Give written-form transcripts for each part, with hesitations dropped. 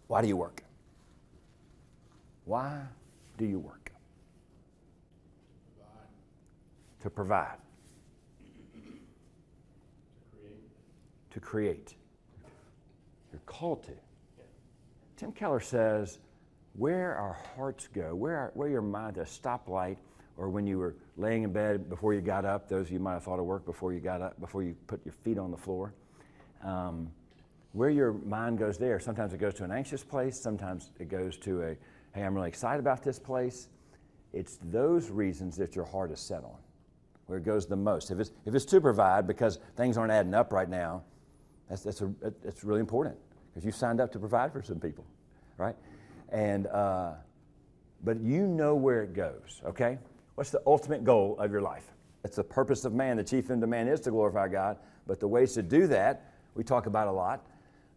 Why do you work? Why do you work? To provide. To create. You're called to. Tim Keller says, where our hearts go, where your mind, a stoplight, or when you were laying in bed before you got up, those of you might have thought of work before you got up, before you put your feet on the floor, where your mind goes there, sometimes it goes to an anxious place, sometimes it goes to a, hey, I'm really excited about this place. It's those reasons that your heart is set on, where it goes the most. If it's to provide because things aren't adding up right now, that's really important, because you signed up to provide for some people, right? And but you know where it goes, okay? What's the ultimate goal of your life? It's the purpose of man. The chief end of man is to glorify God, but the ways to do that, we talk about a lot.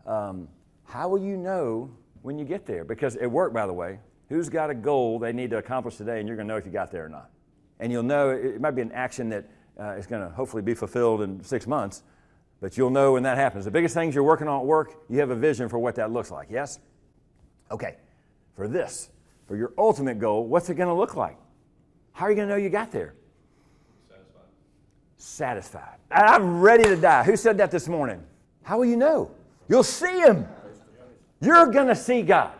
How will you know when you get there? Because at work, by the way, who's got a goal they need to accomplish today, and you're going to know if you got there or not. And you'll know, it might be an action that is going to hopefully be fulfilled in 6 months, but you'll know when that happens. The biggest things you're working on at work, you have a vision for what that looks like, yes? Okay, for your ultimate goal, what's it going to look like? How are you going to know you got there? Satisfied. I'm ready to die. Who said that this morning? How will you know? You'll see Him. You're going to see God.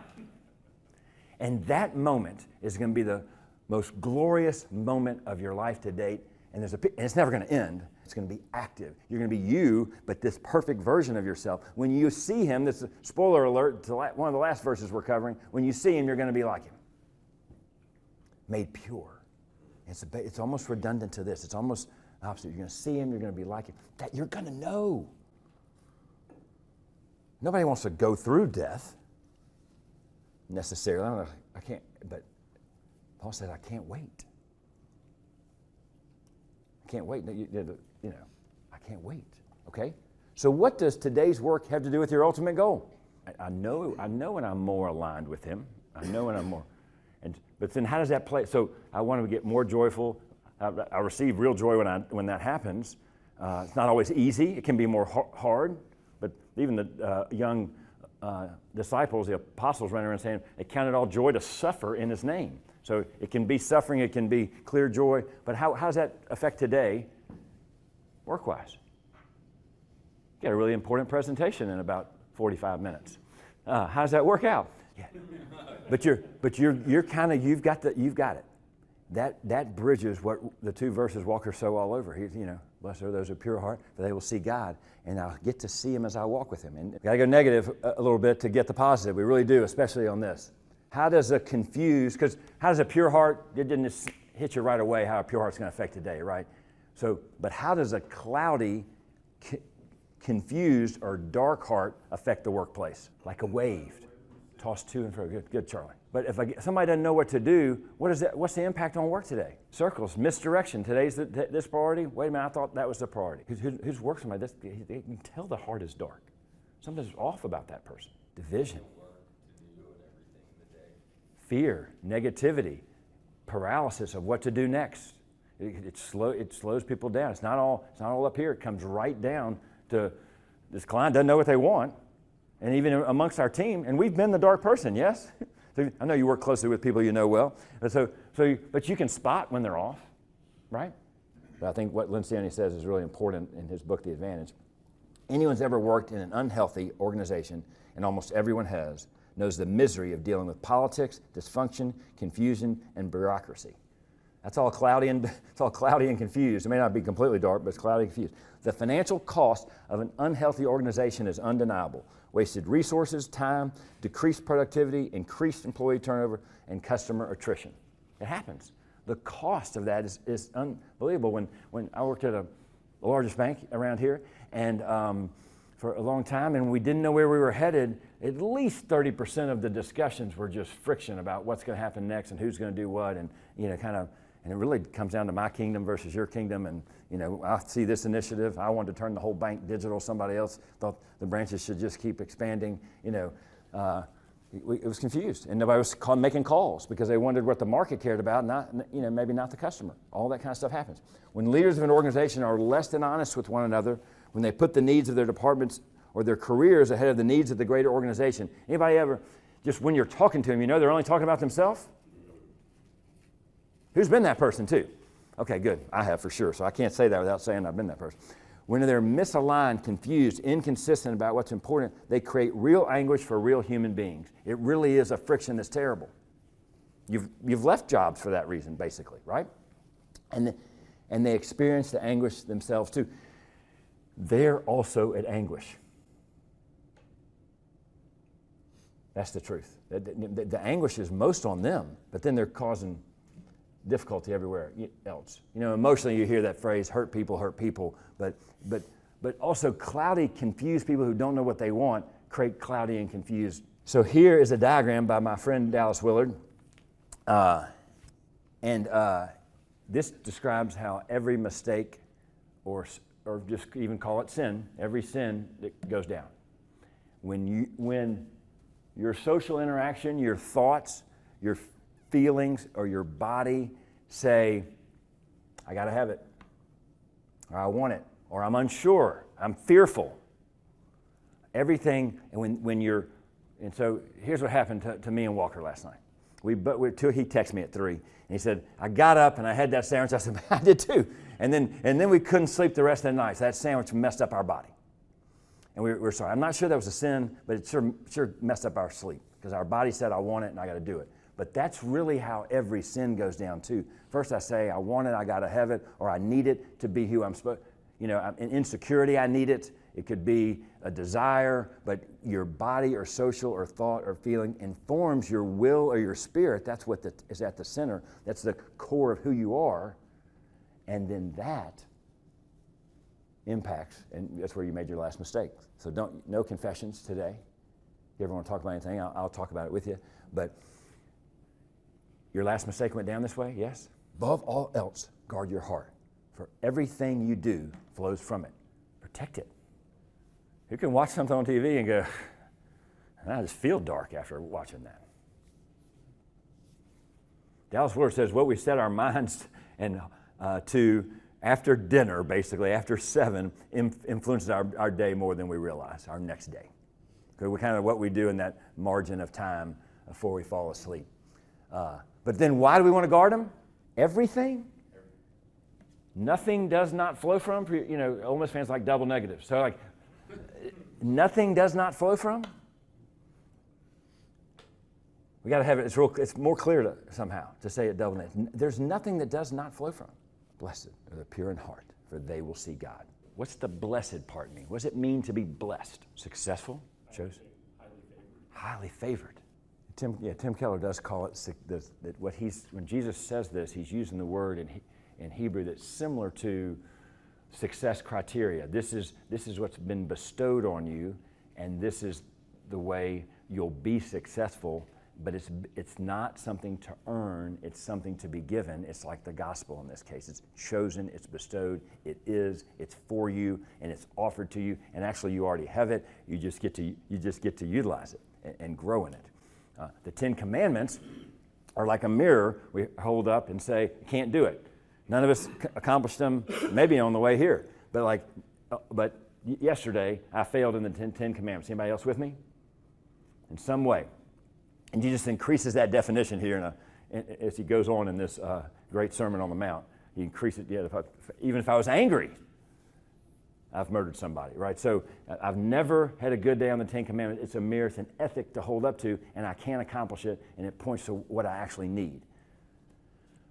And that moment is going to be the most glorious moment of your life to date. And it's never going to end. It's going to be active. You're going to be you, but this perfect version of yourself. When you see Him, this is spoiler alert to one of the last verses we're covering. When you see Him, you're going to be like Him. Made pure. It's almost redundant to this. It's almost opposite. You're going to see Him. You're going to be like Him. That you're going to know. Nobody wants to go through death necessarily. I can't. But Paul said, "I can't wait. I can't wait. I can't wait." Okay. So, what does today's work have to do with your ultimate goal? I know when I'm more aligned with Him. I know when I'm more. But then how does that play? So I want to get more joyful. I receive real joy when that happens. It's not always easy. It can be more hard. But even the young disciples, the apostles, ran around saying, "It counted all joy to suffer in His name." So it can be suffering. It can be clear joy. But how does that affect today, work-wise? Got a really important presentation in about 45 minutes. How does that work out? Yeah. But you're kind of you've got it. That bridges what the two verses Walker so all over. Blessed are those of pure heart, for they will see God, and I'll get to see Him as I walk with Him. And we got to go negative a little bit to get the positive. We really do, especially on this. How does a pure heart? It didn't just hit you right away how a pure heart's going to affect today, right? So, but how does a cloudy, confused, or dark heart affect the workplace? Like a wave. Tossed to and fro. Good, Charlie. But if somebody doesn't know what to do, what's the impact on work today? Circles, misdirection. Today's this priority. Wait a minute, I thought that was the priority. Who's working somebody? They can tell the heart is dark. Something's off about that person. Division. Fear, negativity, paralysis of what to do next. It slows people down. It's not all up here. It comes right down to this client doesn't know what they want. And even amongst our team, and we've been the dark person, yes? So I know you work closely with people you know well. But you can spot when they're off, right? But I think what Linciani says is really important in his book, The Advantage. Anyone's ever worked in an unhealthy organization, and almost everyone has, knows the misery of dealing with politics, dysfunction, confusion, and bureaucracy. It's all cloudy and confused. It may not be completely dark, but it's cloudy and confused. The financial cost of an unhealthy organization is undeniable. Wasted resources, time, decreased productivity, increased employee turnover, and customer attrition. It happens. The cost of that is unbelievable. When I worked at the largest bank around here, and for a long time, and we didn't know where we were headed, at least 30% of the discussions were just friction about what's going to happen next and who's going to do what, and and it really comes down to my kingdom versus your kingdom. And I see this initiative. I wanted to turn the whole bank digital. Somebody else thought the branches should just keep expanding. It was confused, and nobody was making calls because they wondered what the market cared about, maybe not the customer. All that kind of stuff happens. When leaders of an organization are less than honest with one another, when they put the needs of their departments or their careers ahead of the needs of the greater organization. Anybody ever, just when you're talking to them, you know they're only talking about themselves? Who's been that person too? Okay, good. I have for sure, so I can't say that without saying I've been that person. When they're misaligned, confused, inconsistent about what's important, they create real anguish for real human beings. It really is a friction that's terrible. You've left jobs for that reason, basically, right? And they experience the anguish themselves too. They're also at anguish. That's the truth. The anguish is most on them, but then they're causing difficulty everywhere else. You know, emotionally you hear that phrase, hurt people, but also cloudy, confused people who don't know what they want create cloudy and confused. So here is a diagram by my friend Dallas Willard. This describes how every mistake, or just even call it sin, every sin that goes down. When your social interaction, your thoughts, your feelings, or your body say, I gotta have it, or I want it, or I'm unsure, I'm fearful. Everything, and so here's what happened to me and Walker last night. He texted me at 3, and he said, I got up and I had that sandwich. I said, I did too. And then we couldn't sleep the rest of the night. So that sandwich messed up our body. And we're sorry. I'm not sure that was a sin, but it sure messed up our sleep, because our body said, I want it and I got to do it. But that's really how every sin goes down too. First I say, I want it, I got to have it, or I need it to be who I'm supposed. You know, in insecurity, I need it. It could be a desire, but your body or social or thought or feeling informs your will or your spirit. That's what is at the center. That's the core of who you are. And then that impacts, and that's where you made your last mistake. So no confessions today. If you ever want to talk about anything, I'll talk about it with you. But your last mistake went down this way, yes? Above all else, guard your heart, for everything you do flows from it. Protect it. You can watch something on TV and go, I just feel dark after watching that. Dallas Willard says what we set our minds to after dinner, basically after 7, influences our day more than we realize, our next day. Because we're kind of what we do in that margin of time before we fall asleep. But then why do we want to guard them? Everything? Nothing does not flow from. You know, Ole Miss fans like double negatives. So like, nothing does not flow from? We got to have it. It's more clear somehow to say it double negative. There's nothing that does not flow from. Blessed are the pure in heart, for they will see God. What's the blessed part mean? What does it mean to be blessed? Successful? Shows? Highly favored. Tim Keller does call it when Jesus says this, he's using the word in Hebrew that's similar to success criteria. This is what's been bestowed on you, and this is the way you'll be successful. But it's not something to earn, it's something to be given. It's like the gospel in this case. It's chosen, it's bestowed, it's for you, and it's offered to you, and actually you already have it. You just get to utilize it and grow in it. The 10 Commandments are like a mirror we hold up and say, can't do it. None of us accomplished them, maybe on the way here. But yesterday I failed in the 10 Commandments. Anybody else with me? In some way. And Jesus increases that definition here as he goes on in this great Sermon on the Mount. He increases it. Even if I was angry, I've murdered somebody, right? So I've never had a good day on the 10 Commandments. It's a mirror, it's an ethic to hold up to, and I can't accomplish it, and it points to what I actually need.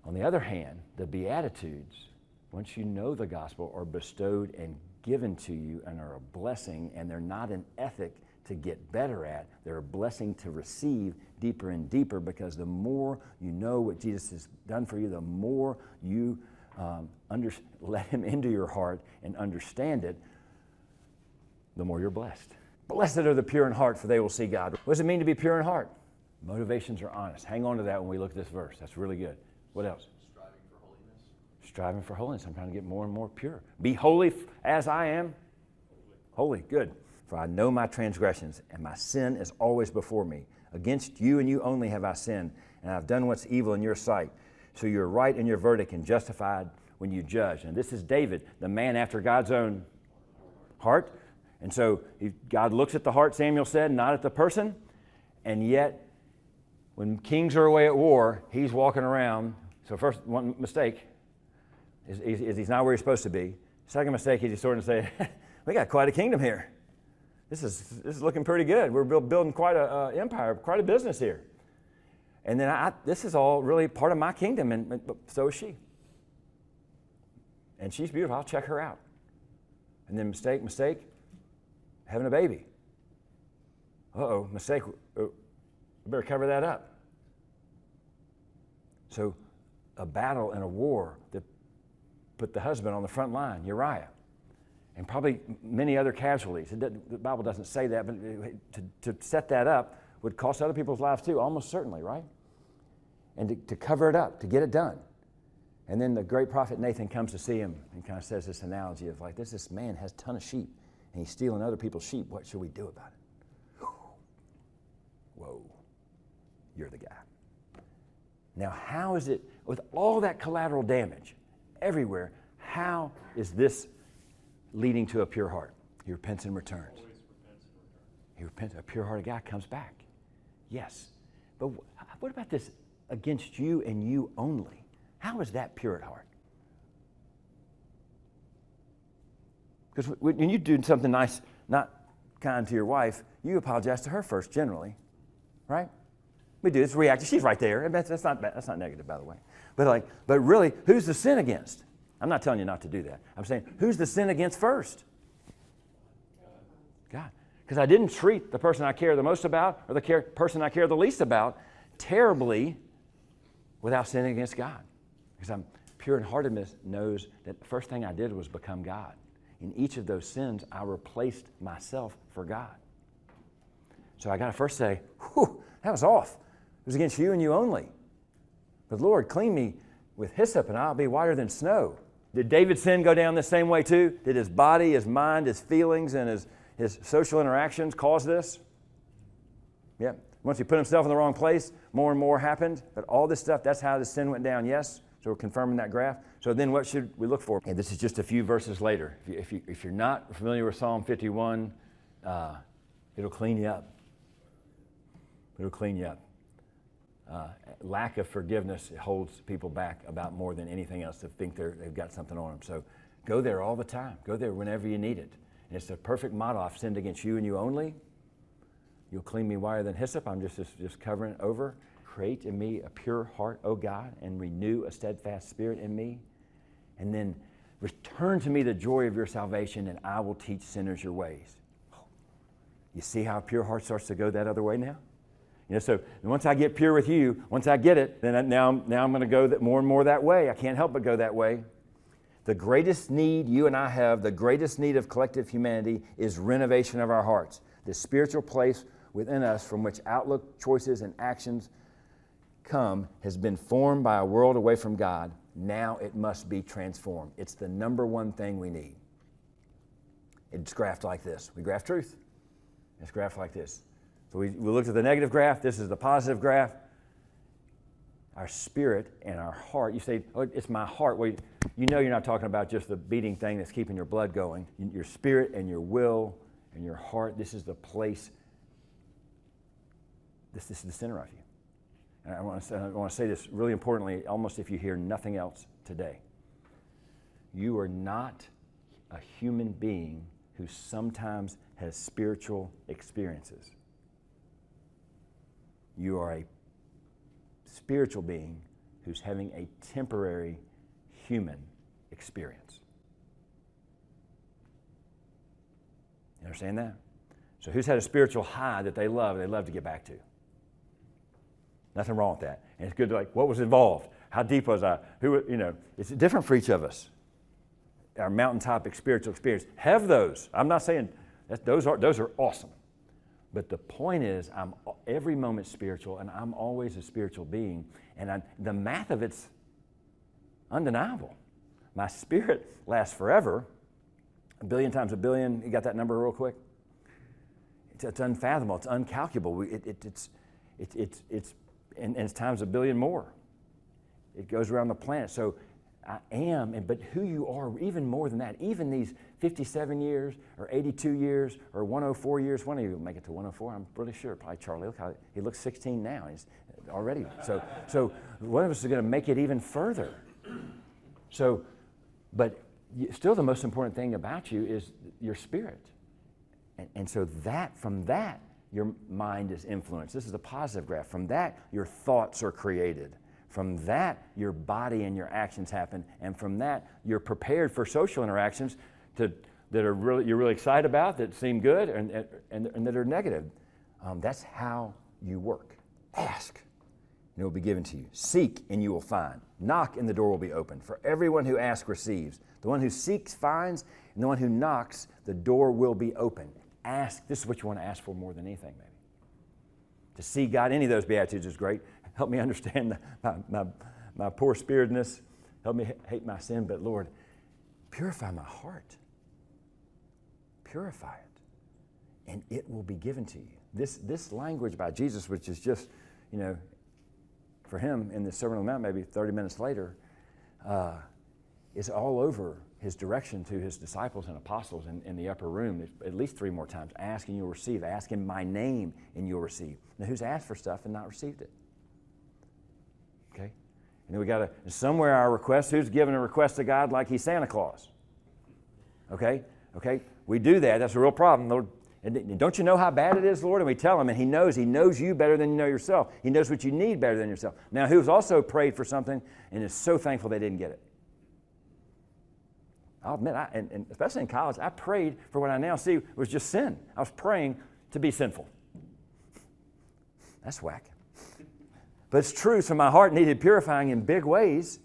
On the other hand, the Beatitudes, once you know the gospel, are bestowed and given to you and are a blessing, and they're not an ethic to get better at. They're a blessing to receive deeper and deeper, because the more you know what Jesus has done for you, the more you let him into your heart and understand it, the more you're blessed. Blessed are the pure in heart, for they will see God. What does it mean to be pure in heart? Motivations are honest. Hang on to that when we look at this verse. That's really good. What else? Striving for holiness. Striving for holiness. I'm trying to get more and more pure. Be holy as I am. Holy. Good. For I know my transgressions, and my sin is always before me. Against you and you only have I sinned, and I've done what's evil in your sight. So you're right in your verdict and justified when you judge. And this is David, the man after God's own heart. And so God looks at the heart, Samuel said, not at the person. And yet, when kings are away at war, he's walking around. So first, one mistake is he's not where he's supposed to be. Second mistake is he's sort of saying, we got quite a kingdom here. This is looking pretty good. We're building quite an empire, quite a business here. And then this is all really part of my kingdom, but so is she. And she's beautiful. I'll check her out. And then mistake, having a baby. Uh-oh, mistake. I better cover that up. So a battle and a war that put the husband on the front line, Uriah, and probably many other casualties. The Bible doesn't say that, but to set that up would cost other people's lives too, almost certainly, right? And to cover it up, to get it done. And then the great prophet Nathan comes to see him and kind of says this analogy of like, this man has a ton of sheep, and he's stealing other people's sheep. What should we do about it? Whoa, you're the guy. Now, how is it, with all that collateral damage everywhere, how is this leading to a pure heart? He repents and returns. He repents. A pure-hearted guy comes back. Yes. But what about this against you and you only? How is that pure at heart? Because when you do something nice, not kind to your wife, you apologize to her first, generally, right? We do. It's reactive. She's right there. That's not bad. That's not negative, by the way. But really, who's the sin against? I'm not telling you not to do that. I'm saying, who's the sin against first? God. Because I didn't treat the person I care the most about or the person I care the least about terribly without sinning against God. Because I'm pure in heartedness knows that the first thing I did was become God. In each of those sins, I replaced myself for God. So I got to first say, whew, that was off. It was against you and you only. But Lord, clean me with hyssop and I'll be whiter than snow. Did David's sin go down the same way too? Did his body, his mind, his feelings, and his social interactions cause this? Yeah. Once he put himself in the wrong place, more and more happened. But all this stuff, that's how the sin went down, yes? So we're confirming that graph. So then what should we look for? And this is just a few verses later. If you're not familiar with Psalm 51, it'll clean you up. It'll clean you up. Lack of forgiveness holds people back about more than anything else to think they've got something on them. So go there all the time. Go there whenever you need it. And it's the perfect model. I've sinned against you and you only. You'll clean me whiter than hyssop. I'm just covering it over. Create in me a pure heart, O God, and renew a steadfast spirit in me. And then return to me the joy of your salvation, and I will teach sinners your ways. You see how a pure heart starts to go that other way now? So once I get pure with you, once I get it, then now I'm going to go more and more that way. I can't help but go that way. The greatest need you and I have, the greatest need of collective humanity is renovation of our hearts. The spiritual place within us from which outlook, choices, and actions come has been formed by a world away from God. Now it must be transformed. It's the number one thing we need. It's graphed like this. We graph truth. It's graphed like this. So we looked at the negative graph. This is the positive graph. Our spirit and our heart. You say, oh, it's my heart. Well, you know you're not talking about just the beating thing that's keeping your blood going. Your spirit and your will and your heart, this is the place. This is the center of you. And I want to say this really importantly, almost if you hear nothing else today. You are not a human being who sometimes has spiritual experiences. You are a spiritual being who's having a temporary human experience. You understand that? So who's had a spiritual high that they love to get back to? Nothing wrong with that. And it's good to what was involved? How deep was I? It's different for each of us. Our mountaintop spiritual experience. Have those. I'm not saying those are awesome. But the point is, I'm every moment spiritual, and I'm always a spiritual being. And the math of it's undeniable. My spirit lasts forever. 1 billion times 1 billion. You got that number real quick? It's unfathomable. It's uncalculable. It's times 1 billion more. It goes around the planet. So I am, but who you are, even more than that, even these 57 years or 82 years or 104 years, one of you will make it to 104, I'm really sure, probably Charlie. Look how he looks 16 now, he's already. So one of us is going to make it even further. So, but still the most important thing about you is your spirit. And so from that, your mind is influenced. This is a positive graph. From that, your thoughts are created. From that, your body and your actions happen. And from that, you're prepared for social interactions that are you're really excited about, that seem good, and that are negative. That's how you work. Ask, and it will be given to you. Seek, and you will find. Knock, and the door will be opened. For everyone who asks receives. The one who seeks finds, and the one who knocks, the door will be open. Ask. This is what you want to ask for more than anything, maybe. To see God, any of those Beatitudes is great. Help me understand my poor spiritedness. Help me hate my sin. But Lord, purify my heart. Purify it. And it will be given to you. This language by Jesus, which is just, for him in the Sermon on the Mount, maybe 30 minutes later, is all over his direction to his disciples and apostles in the upper room at least 3 more times. Ask and you'll receive. Ask in my name and you'll receive. Now, who's asked for stuff and not received it? Okay? And then we got to, somewhere our request, who's giving a request to God like he's Santa Claus? Okay? We do that. That's a real problem. Lord, and don't you know how bad it is, Lord? And we tell him, and he knows you better than you know yourself. He knows what you need better than yourself. Now, who's also prayed for something and is so thankful they didn't get it? I'll admit, and especially in college, I prayed for what I now see was just sin. I was praying to be sinful. That's whack. But it's true, so my heart needed purifying in big ways,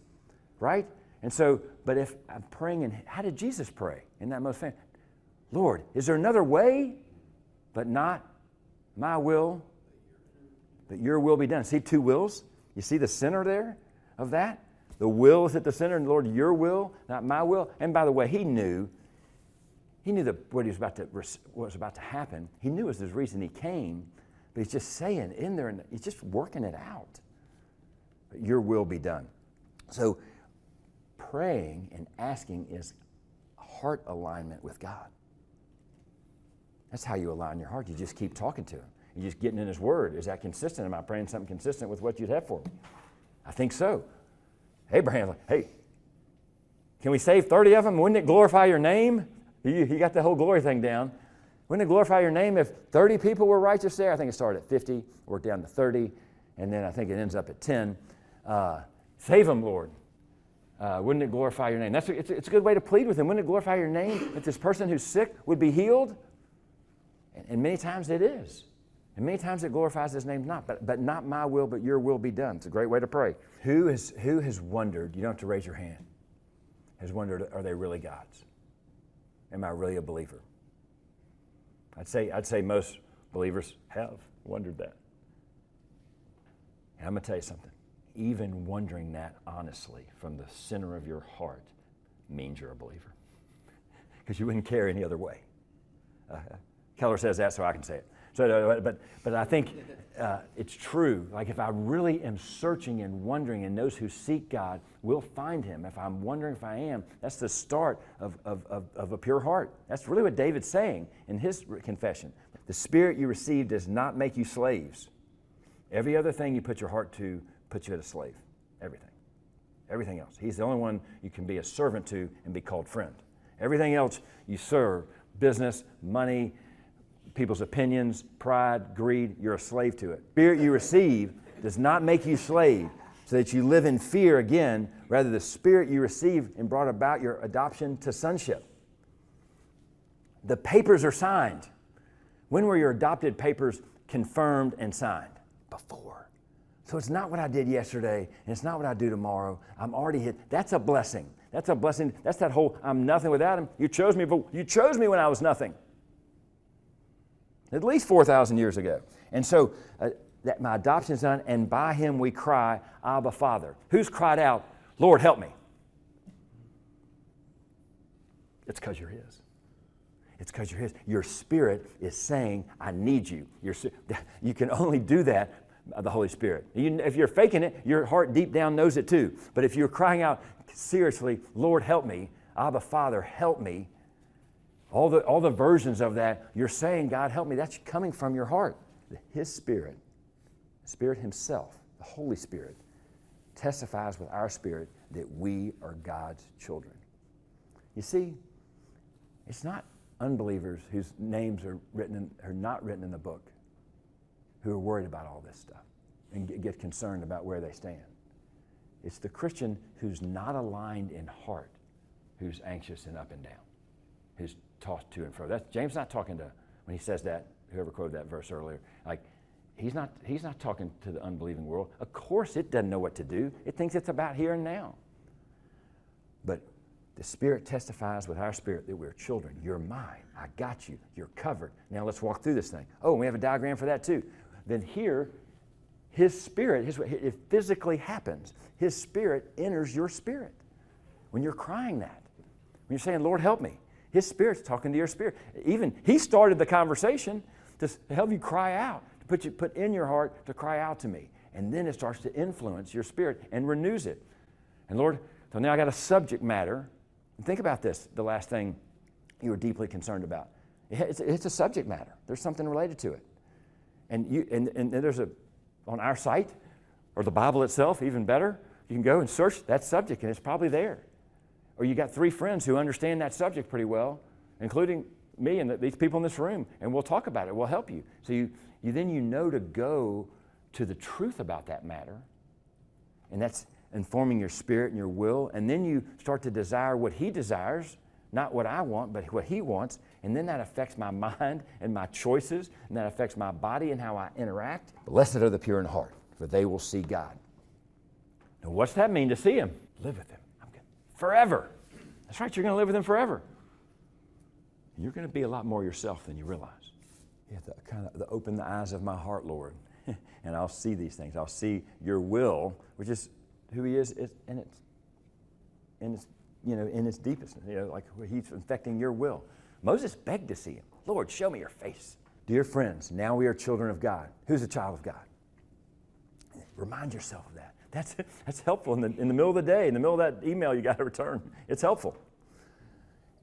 right? And so, but if I'm praying, and how did Jesus pray in that most famous? Lord, is there another way, but not my will, but your will be done? See 2 wills? You see the center there of that? The will is at the center, and Lord, your will, not my will. And by the way, he knew what was about to happen. He knew it was the reason he came, but he's just saying in there, and he's just working it out. But your will be done. So praying and asking is heart alignment with God. That's how you align your heart. You just keep talking to him. You're just getting in his word. Is that consistent? Am I praying something consistent with what you'd have for me? I think so. Abraham's like, hey, can we save 30 of them? Wouldn't it glorify your name? You got the whole glory thing down. Wouldn't it glorify your name if 30 people were righteous there? I think it started at 50, worked down to 30, and then I think it ends up at 10. Save them, Lord. Wouldn't it glorify your name? It's a good way to plead with him. Wouldn't it glorify your name if this person who's sick would be healed? And many times it is. And many times it glorifies his name not. But not my will, but your will be done. It's a great way to pray. Who has wondered, you don't have to raise your hand, has wondered, are they really God's? Am I really a believer? I'd say most believers have wondered that. And I'm going to tell you something. Even wondering that honestly from the center of your heart means you're a believer. Because you wouldn't care any other way. Keller says that, so I can say it. So, but I think it's true. Like if I really am searching and wondering, and those who seek God will find him. If I'm wondering if I am, that's the start of a pure heart. That's really what David's saying in his confession. The spirit you received does not make you slaves. Every other thing you put your heart to puts you as a slave. Everything else. He's the only one you can be a servant to and be called friend. Everything else you serve, business, money, people's opinions, pride, greed, you're a slave to it. Spirit you receive does not make you slave, so that you live in fear again. Rather, the spirit you received and brought about your adoption to sonship. The papers are signed. When were your adopted papers confirmed and signed? Before. So it's not what I did yesterday, and it's not what I do tomorrow. I'm already hit. That's a blessing. That's a blessing. That's that whole I'm nothing without him. You chose me, but you chose me when I was nothing. At least 4,000 years ago. And so that my adoption is done, and by him we cry, Abba, Father. Who's cried out, Lord, help me? It's because you're his. It's because you're his. Your spirit is saying, I need you. You can only do that the Holy Spirit. If you're faking it, your heart deep down knows it too. But if you're crying out seriously, Lord, help me, Abba, Father, help me, all the versions of that, you're saying, God, help me, that's coming from your heart. His Spirit, the Spirit Himself, the Holy Spirit, testifies with our spirit that we are God's children. You see, it's not unbelievers whose names are not written in the book who are worried about all this stuff and get concerned about where they stand. It's the Christian who's not aligned in heart who's anxious and up and down, who's tossed to and fro. James not talking to, when he says that, whoever quoted that verse earlier, like he's not talking to the unbelieving world. Of course it doesn't know what to do. It thinks it's about here and now. But the Spirit testifies with our spirit that we're children. You're mine. I got you. You're covered. Now let's walk through this thing. Oh, and we have a diagram for that too. Then here, His Spirit, it physically happens. His Spirit enters your spirit. When you're crying that, when you're saying, Lord, help me, His Spirit's talking to your spirit. Even He started the conversation to help you cry out, to put in your heart to cry out to me. And then it starts to influence your spirit and renews it. And Lord, so now I got a subject matter. And think about this, the last thing you were deeply concerned about. It's a subject matter. There's something related to it. And there's on our site, or the Bible itself, even better, you can go and search that subject and it's probably there. Or you got 3 friends who understand that subject pretty well, including me and these people in this room, and we'll talk about it. We'll help you. So you know to go to the truth about that matter, and that's informing your spirit and your will, and then you start to desire what He desires, not what I want, but what He wants, and then that affects my mind and my choices, and that affects my body and how I interact. Blessed are the pure in heart, for they will see God. Now what's that mean to see Him? Live with Him. Forever. That's right, you're going to live with Him forever. You're going to be a lot more yourself than you realize. You have to kind of open the eyes of my heart, Lord, and I'll see these things. I'll see your will, which is who He is, in its deepest. Like He's infecting your will. Moses begged to see Him. Lord, show me your face. Dear friends, now we are children of God. Who's a child of God? Remind yourself of that. That's helpful in the middle of the day, in the middle of that email you got to return. It's helpful.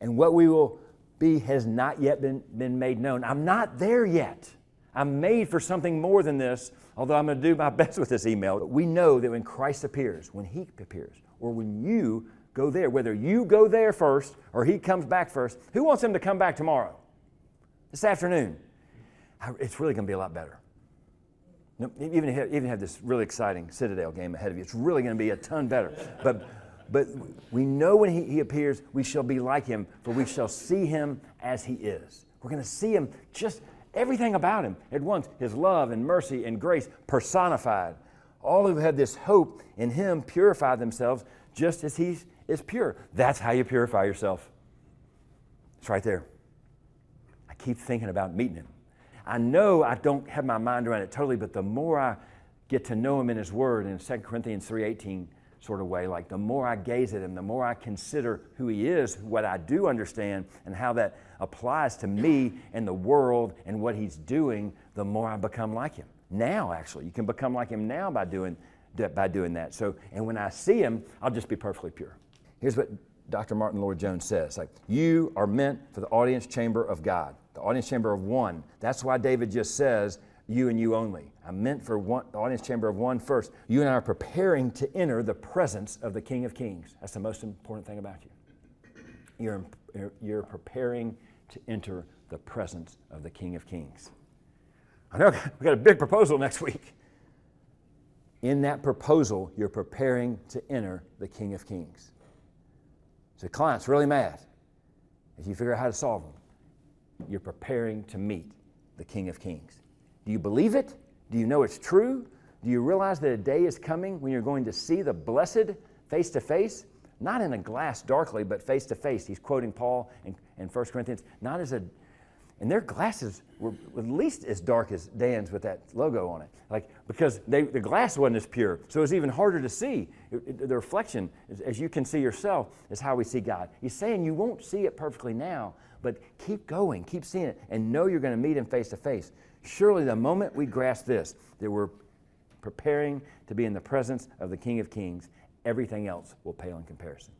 And what we will be has not yet been made known. I'm not there yet. I'm made for something more than this, although I'm going to do my best with this email. But we know that when Christ appears, when He appears, or when you go there, whether you go there first or He comes back first, who wants Him to come back tomorrow? This afternoon? It's really going to be a lot better. Even have this really exciting Citadel game ahead of you. It's really going to be a ton better. But we know when he appears, we shall be like Him, for we shall see Him as He is. We're going to see Him, just everything about Him at once. His love and mercy and grace personified. All who have this hope in Him purify themselves just as He is pure. That's how you purify yourself. It's right there. I keep thinking about meeting Him. I know I don't have my mind around it totally, but the more I get to know Him in His Word, in 2 Corinthians 3:18 sort of way, like the more I gaze at Him, the more I consider who He is, what I do understand, and how that applies to me and the world and what He's doing, the more I become like Him. Now, actually, you can become like Him now by doing that. So, and when I see Him, I'll just be perfectly pure. Here's what Dr. Martin Lloyd-Jones says, like, you are meant for the audience chamber of God, the audience chamber of one. That's why David just says, you and you only. I'm meant for the audience chamber of one first. You and I are preparing to enter the presence of the King of Kings. That's the most important thing about you. You're preparing to enter the presence of the King of Kings. I know we got a big proposal next week. In that proposal, you're preparing to enter the King of Kings. So the client's really mad. As you figure out how to solve them, you're preparing to meet the King of Kings. Do you believe it? Do you know it's true? Do you realize that a day is coming when you're going to see the blessed face to face? Not in a glass darkly, but face to face. He's quoting Paul in 1 Corinthians. And their glasses were at least as dark as Dan's with that logo on it. Because the glass wasn't as pure, so it was even harder to see. The reflection, as you can see yourself, is how we see God. He's saying you won't see it perfectly now, but keep going, keep seeing it, and know you're going to meet Him face to face. Surely the moment we grasp this, that we're preparing to be in the presence of the King of Kings, everything else will pale in comparison.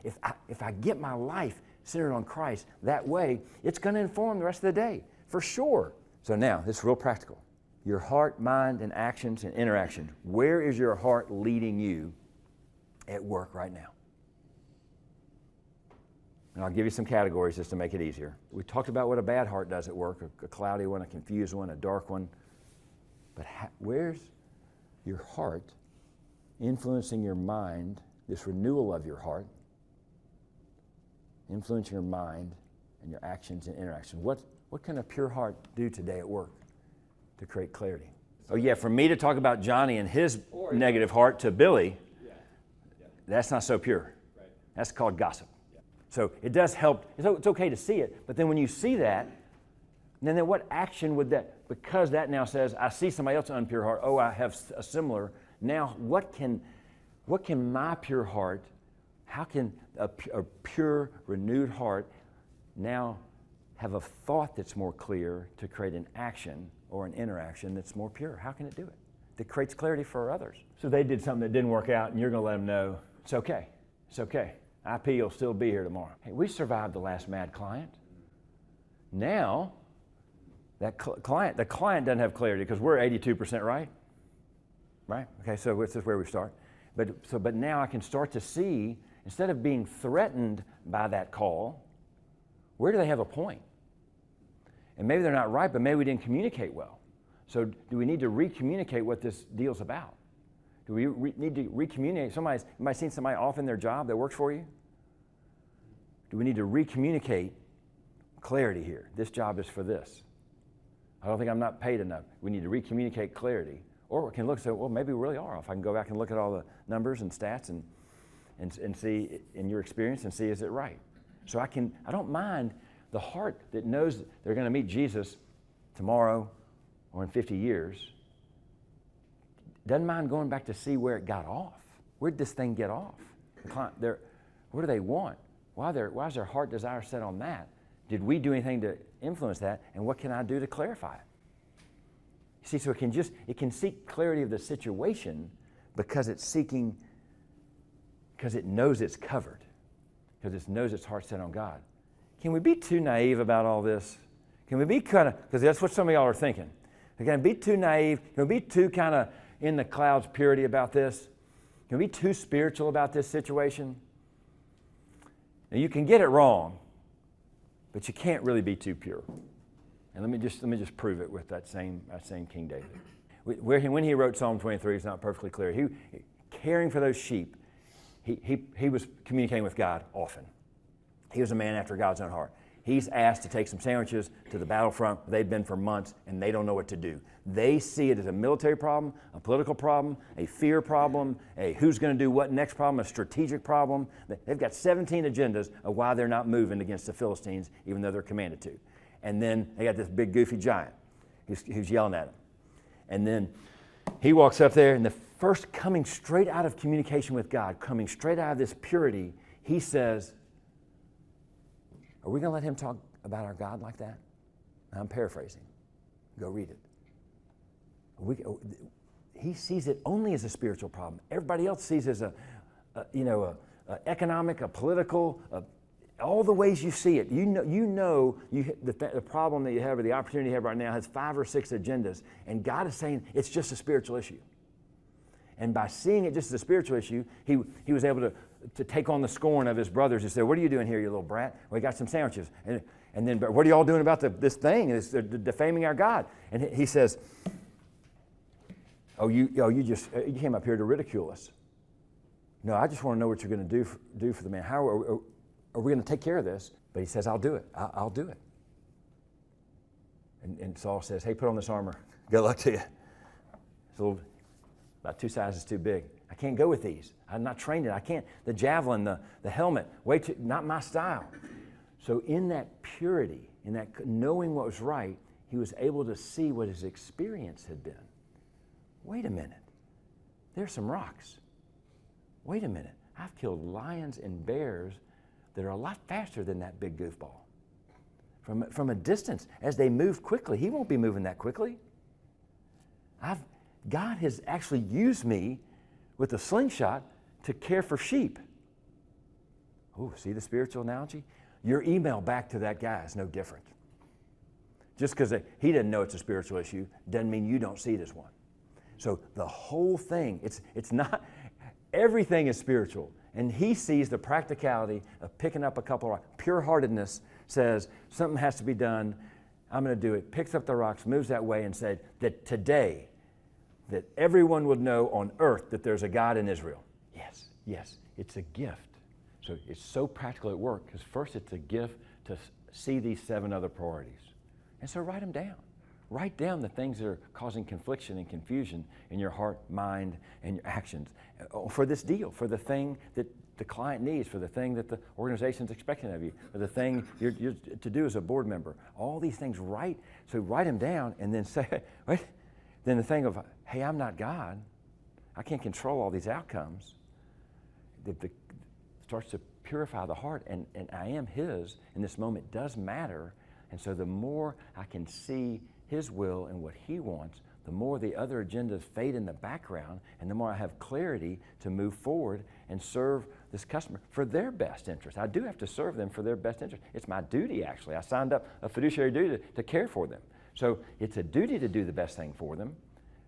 If I get my life centered on Christ that way, it's going to inform the rest of the day, for sure. So now, this is real practical. Your heart, mind, and actions and interaction. Where is your heart leading you at work right now? And I'll give you some categories just to make it easier. We talked about what a bad heart does at work, a cloudy one, a confused one, a dark one. But where's your heart influencing your mind, this renewal of your heart, influencing your mind and your actions and interaction? What can a pure heart do today at work to create clarity? Oh yeah, for me to talk about Johnny and his negative heart to Billy, that's not so pure. Right. That's called gossip. Yeah. So it does help. It's okay to see it, but then when you see that, then what action would that, because that now says, I see somebody else's unpure heart, oh, I have a similar, now what can my pure heart, how can a pure, renewed heart now have a thought that's more clear to create an action or an interaction that's more pure? How can it do it? That creates clarity for others. So they did something that didn't work out, and you're going to let them know, it's okay. It's okay. IP will still be here tomorrow. Hey, we survived the last mad client. Now, the client doesn't have clarity because we're 82% right. Right? Okay, so this is where we start. But now I can start to see, instead of being threatened by that call, where do they have a point? And maybe they're not right, but maybe we didn't communicate well. So do we need to re-communicate what this deal's about? Do we need to re-communicate? Somebody seen somebody off in their job that works for you? Do we need to re-communicate clarity here? This job is for this. I don't think I'm not paid enough. We need to re-communicate clarity. Or we can look and say, well, maybe we really are off. I can go back and look at all the numbers and stats and see in your experience and see, is it right? So I don't mind the heart that knows that they're going to meet Jesus tomorrow or in 50 years. Doesn't mind going back to see where it got off. Where did this thing get off? What do they want? Why is their heart desire set on that? Did we do anything to influence that? And what can I do to clarify it? See, so it can seek clarity of the situation because it knows it's covered, because it knows its heart set on God. Can we be too naive about all this? Can we be because that's what some of y'all are thinking. Can we be too naive? Can we be too kind of in the clouds purity about this? Can we be too spiritual about this situation? Now you can get it wrong, but you can't really be too pure. And let me just prove it with that same King David. When he wrote Psalm 23, it's not perfectly clear. He caring for those sheep, he was communicating with God often. He was a man after God's own heart. He's asked to take some sandwiches to the battlefront. They've been for months, and they don't know what to do. They see it as a military problem, a political problem, a fear problem, a who's going to do what next problem, a strategic problem. They've got 17 agendas of why they're not moving against the Philistines, even though they're commanded to. And then they got this big goofy giant who's yelling at them. And then he walks up there, and the first coming straight out of communication with God, coming straight out of this purity, he says, are we going to let him talk about our God like that? I'm paraphrasing. Go read it. He sees it only as a spiritual problem. Everybody else sees it as a economic, a political, all the ways you see it. The problem that you have or the opportunity you have right now has 5 or 6 agendas, and God is saying it's just a spiritual issue. And by seeing it just as a spiritual issue, he was able to take on the scorn of his brothers and say, what are you doing here, you little brat? Well, we got some sandwiches. And then, but what are you all doing about this thing? It's defaming our God. And he says, you came up here to ridicule us. No, I just want to know what you're going to do for the man. How are we going to take care of this? But he says, I'll do it. I'll do it. And Saul says, hey, put on this armor. Good luck to you. It's a little, about 2 sizes too big. I can't go with these. I'm not trained in it. I can't. The javelin, the helmet, not my style. So in that purity, in that knowing what was right, he was able to see what his experience had been. Wait a minute. There's some rocks. Wait a minute. I've killed lions and bears that are a lot faster than that big goofball. From a distance, as they move quickly, he won't be moving that quickly. God has actually used me with a slingshot to care for sheep. Oh, see the spiritual analogy? Your email back to that guy is no different. Just because he doesn't know it's a spiritual issue doesn't mean you don't see it as one. So the whole thing, it's not, everything is spiritual. And he sees the practicality of picking up a couple of rocks. Pure-heartedness says something has to be done. I'm going to do it. Picks up the rocks, moves that way, and said that today, that everyone would know on earth that there's a God in Israel. Yes, yes, it's a gift. So it's so practical at work, because first it's a gift to see these 7 other priorities. And so write them down. Write down the things that are causing confliction and confusion in your heart, mind, and your actions for this deal, for the thing that the client needs, for the thing that the organization's expecting of you, for the thing you're to do as a board member. All these things, write them down and then say, wait, then the thing of, hey, I'm not God. I can't control all these outcomes. It starts to purify the heart, and I am His, and this moment does matter. And so the more I can see His will and what He wants, the more the other agendas fade in the background, and the more I have clarity to move forward and serve this customer for their best interest. I do have to serve them for their best interest. It's my duty, actually. I signed up a fiduciary duty to care for them. So it's a duty to do the best thing for them.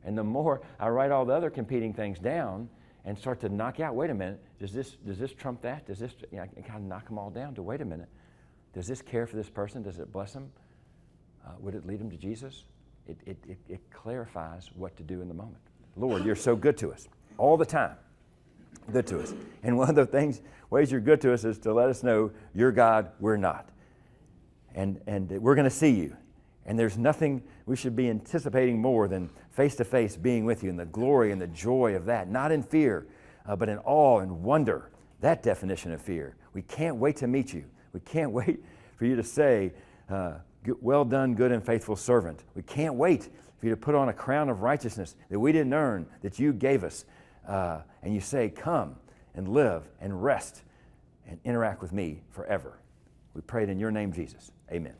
And the more I write all the other competing things down and start to knock out, wait a minute, does this trump that? Does this, I kind of knock them all down to, wait a minute, does this care for this person? Does it bless them? Would it lead them to Jesus? It clarifies what to do in the moment. Lord, you're so good to us all the time. Good to us. And one of the ways you're good to us is to let us know you're God, we're not. And we're going to see you. And there's nothing we should be anticipating more than face-to-face being with you and the glory and the joy of that. Not in fear, but in awe and wonder. That definition of fear. We can't wait to meet you. We can't wait for you to say, well done, good and faithful servant. We can't wait for you to put on a crown of righteousness that we didn't earn, that you gave us. And you say, come and live and rest and interact with me forever. We pray it in your name, Jesus. Amen.